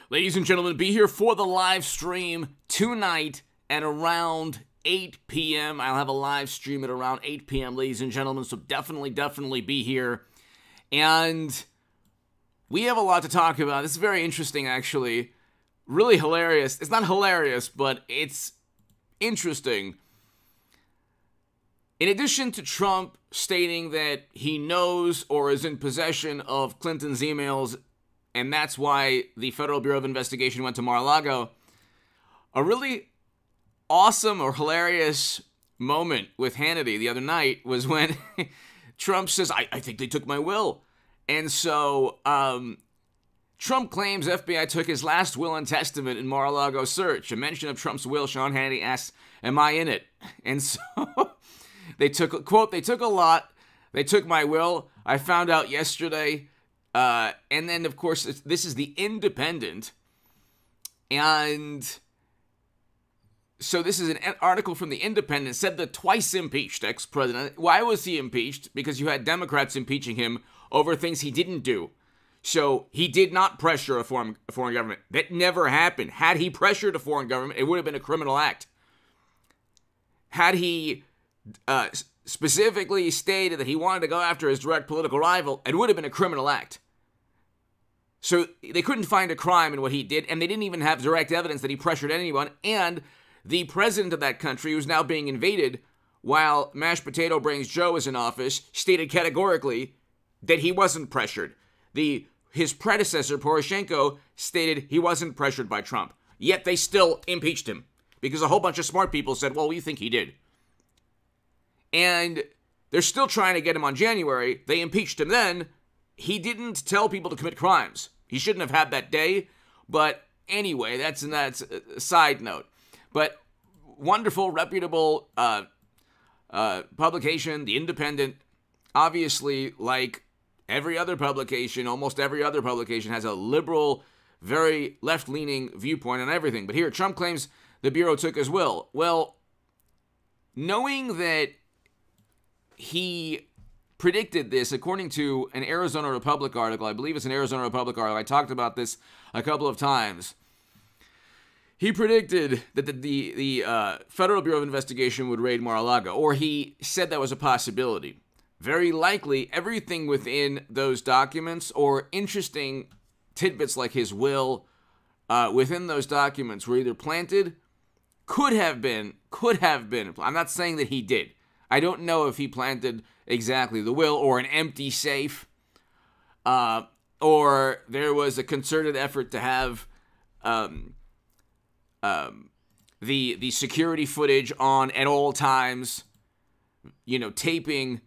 Ladies and gentlemen, be here for the live stream tonight at around 8 p.m. I'll have a live stream at around 8 p.m., ladies and gentlemen, so definitely be here. And we have a lot to talk about. This is very interesting, actually. Really hilarious. It's not hilarious, but it's interesting. In addition to Trump stating that he knows or is in possession of Clinton's emails, and that's why the Federal Bureau of Investigation went to Mar-a-Lago, a really awesome or hilarious moment with Hannity the other night was when Trump says, I think they took my will. And so Trump claims FBI took his last will and testament in Mar-a-Lago search. A mention of Trump's will, Sean Hannity asks, am I in it? And so they took, quote, they took a lot. They took my will. I found out yesterday. And then, of course, this is the Independent. And so this is an article from the Independent. Said the twice impeached ex-president. Why was he impeached? Because you had Democrats impeaching him over things he didn't do. So he did not pressure a foreign government. That never happened. Had he pressured a foreign government, it would have been a criminal act. Had he specifically stated that he wanted to go after his direct political rival, it would have been a criminal act. So they couldn't find a crime in what he did, and they didn't even have direct evidence that he pressured anyone. And the president of that country, who's now being invaded, while Mashed Potato Brains Joe is in office, stated categorically that he wasn't pressured. His predecessor, Poroshenko, stated he wasn't pressured by Trump. Yet they still impeached him because a whole bunch of smart people said, well, we think he did. And they're still trying to get him on January. They impeached him then. He didn't tell people to commit crimes. He shouldn't have had that day. But anyway, that's a side note. But wonderful, reputable publication, The Independent. Obviously, like every other publication, almost every other publication has a liberal, very left-leaning viewpoint on everything. But here, Trump claims the Bureau took his will. Well, knowing that he predicted this, according to an Arizona Republic article, I believe it's an Arizona Republic article, I talked about this a couple of times. He predicted that the Federal Bureau of Investigation would raid Mar-a-Lago, or he said that was a possibility. Very likely, everything within those documents, or interesting tidbits like his will within those documents, were either planted, could have been. I'm not saying that he did. I don't know if he planted exactly the will, or an empty safe, or there was a concerted effort to have the security footage on at all times, taping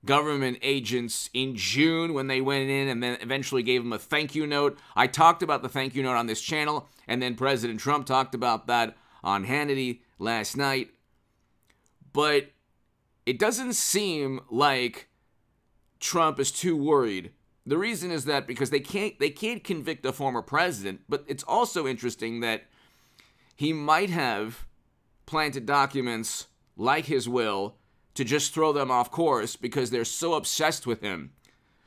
government agents in June when they went in and then eventually gave them a thank you note. I talked about the thank you note on this channel, and then President Trump talked about that on Hannity last night. But it doesn't seem like Trump is too worried. The reason is that because they can't convict a former president, but it's also interesting that he might have planted documents like his will to just throw them off course because they're so obsessed with him.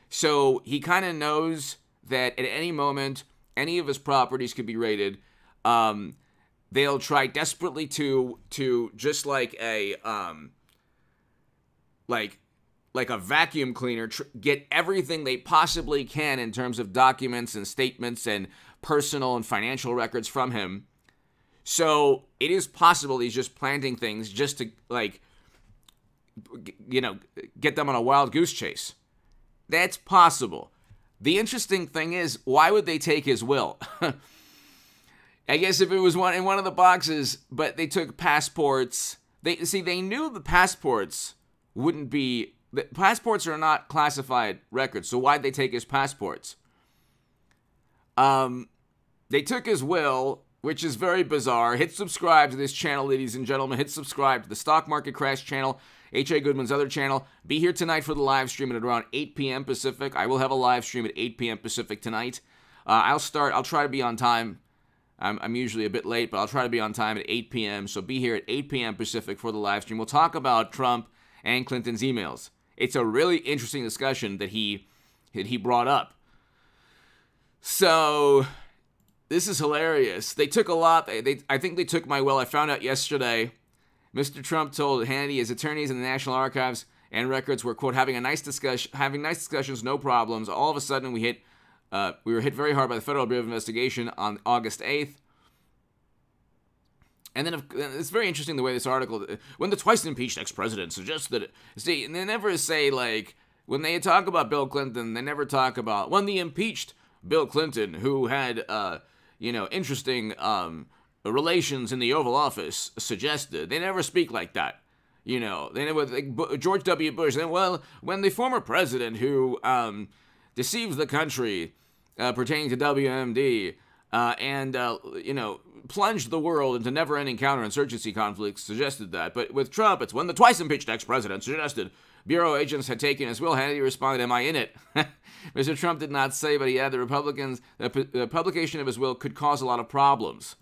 So he kind of knows that at any moment, any of his properties could be raided. They'll try desperately to just like a like a vacuum cleaner, get everything they possibly can in terms of documents and statements and personal and financial records from him. So it is possible he's just planting things just to, get them on a wild goose chase. That's possible. The interesting thing is, why would they take his will? I guess if it was in one of the boxes, but they took passports. They knew the passports wouldn't be. The passports are not classified records, so why'd they take his passports? They took his will, which is very bizarre. Hit subscribe to this channel, ladies and gentlemen. Hit subscribe to the Stock Market Crash channel, H.A. Goodman's other channel. Be here tonight for the live stream at around 8 p.m. Pacific. I will have a live stream at 8 p.m. Pacific tonight. I'll try to be on time. I'm usually a bit late, but I'll try to be on time at 8 p.m. So be here at 8 p.m. Pacific for the live stream. We'll talk about Trump and Clinton's emails. It's a really interesting discussion that he brought up. So This is hilarious. They took a lot. I think they took my will. I found out yesterday. Mr. Trump told Hannity his attorneys in the National Archives and Records were, quote, having nice discussions, no problems. All of a sudden, we were hit very hard by the Federal Bureau of Investigation on August 8th. And then it's very interesting the way this article, when the twice impeached ex-president suggests that, see, and they never say, like, when they talk about Bill Clinton, they never talk about when the impeached Bill Clinton, who had, interesting relations in the Oval Office, suggested. They never speak like that. They never, like, George W. Bush, then, well, when the former president who deceives the country pertaining to WMD and plunged the world into never-ending counterinsurgency conflicts, suggested that. But with Trump, it's when the twice-impeached ex-president suggested Bureau agents had taken his will. Hannity responded, "Am I in it?" Mr. Trump did not say, but he added the publication of his will could cause a lot of problems.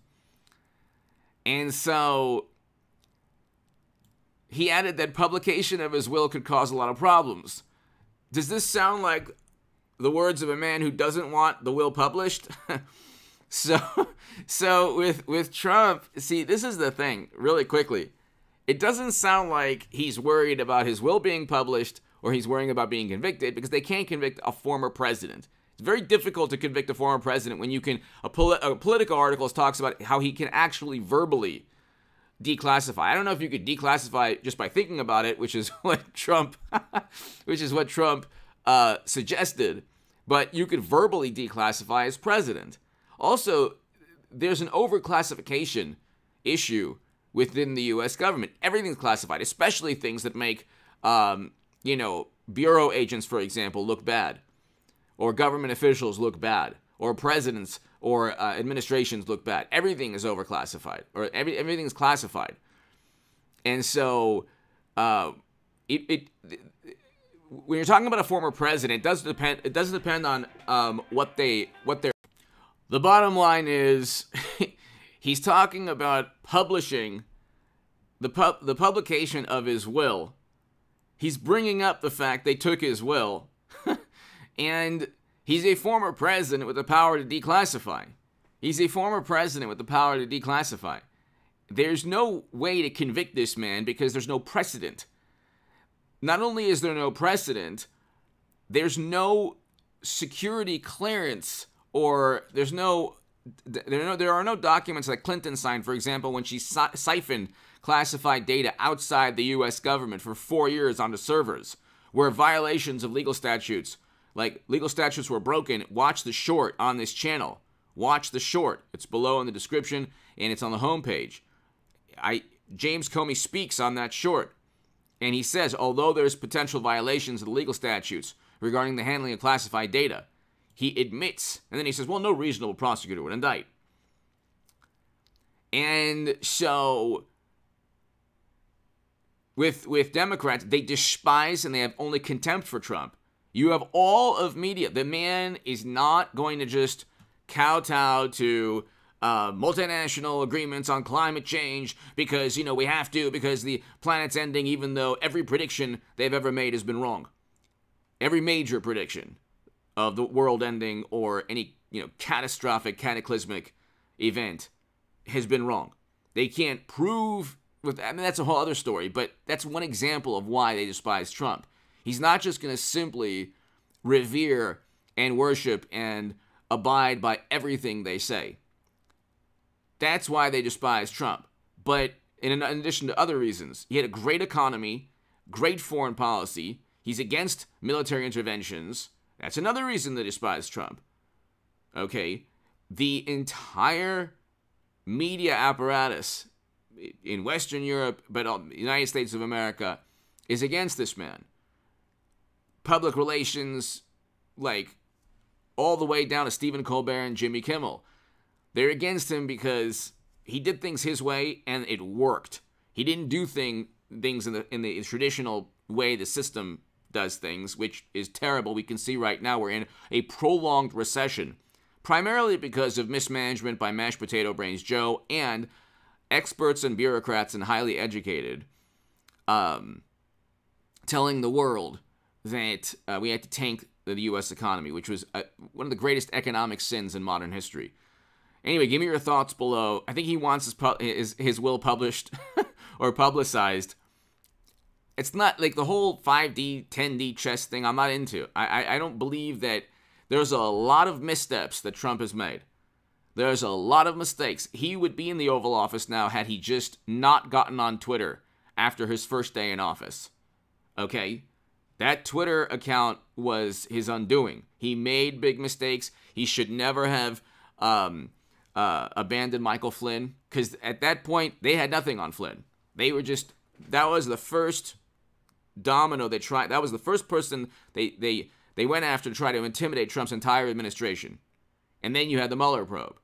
And so he added that publication of his will could cause a lot of problems. Does this sound like the words of a man who doesn't want the will published? So with Trump, see, this is the thing, really quickly. It doesn't sound like he's worried about his will being published or he's worrying about being convicted, because they can't convict a former president. It's very difficult to convict a former president when you can, a Politico article talks about how he can actually verbally declassify. I don't know if you could declassify just by thinking about it, which is what Trump, suggested, but you could verbally declassify as president. Also, there's an overclassification issue within the U.S. government. Everything's classified, especially things that make, bureau agents, for example, look bad, or government officials look bad, or presidents or administrations look bad. Everything is overclassified, or everything's classified. And so, when you're talking about a former president, it doesn't depend on what they're. The bottom line is, he's talking about publishing the publication of his will. He's bringing up the fact they took his will, and he's a former president with the power to declassify. He's a former president with the power to declassify. There's no way to convict this man because there's no precedent. Not only is there no precedent, there's no security clearance, or there are no documents that Clinton signed, for example, when she siphoned classified data outside the U.S. government for 4 years onto servers, where violations of legal statutes were broken. Watch the short on this channel. Watch the short. It's below in the description, and it's on the homepage. James Comey speaks on that short, and he says, although there's potential violations of the legal statutes regarding the handling of classified data, he admits, and then he says, well, no reasonable prosecutor would indict. And so, with Democrats, they despise and they have only contempt for Trump. You have all of media. The man is not going to just kowtow to multinational agreements on climate change because, we have to, because the planet's ending, even though every prediction they've ever made has been wrong. Every major prediction of the world ending or any, catastrophic, cataclysmic event has been wrong. They can't prove, that's a whole other story, but that's one example of why they despise Trump. He's not just going to simply revere and worship and abide by everything they say. That's why they despise Trump. But in addition to other reasons, he had a great economy, great foreign policy. He's against military interventions. That's another reason they despise Trump. Okay? The entire media apparatus in Western Europe, but the United States of America, is against this man. Public relations, all the way down to Stephen Colbert and Jimmy Kimmel. They're against him because he did things his way and it worked. He didn't do things in the traditional way the system does things, which is terrible. We can see right now we're in a prolonged recession, primarily because of mismanagement by mashed potato brains Joe and experts and bureaucrats and highly educated telling the world that we had to tank the U.S. economy, which was one of the greatest economic sins in modern history. Anyway, give me your thoughts below. I think he wants his will published or publicized. It's not like the whole 5D, 10D chess thing I'm not into. I don't believe that there's a lot of missteps that Trump has made. There's a lot of mistakes. He would be in the Oval Office now had he just not gotten on Twitter after his first day in office. Okay? That Twitter account was his undoing. He made big mistakes. He should never have abandoned Michael Flynn, because at that point, they had nothing on Flynn. They were just, that was the first domino they tried. That was the first person they went after to try to intimidate Trump's entire administration. And then you had the Mueller probe.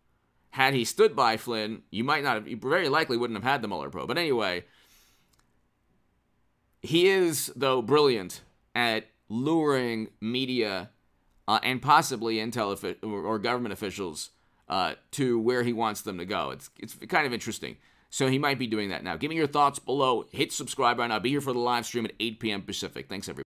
Had he stood by Flynn, you very likely wouldn't have had the Mueller probe. But anyway, he is, though, brilliant at luring media and possibly intel or government officials to where he wants them to go. It's kind of interesting. So he might be doing that now. Give me your thoughts below. Hit subscribe right now. Be here for the live stream at 8 p.m. Pacific. Thanks, everybody.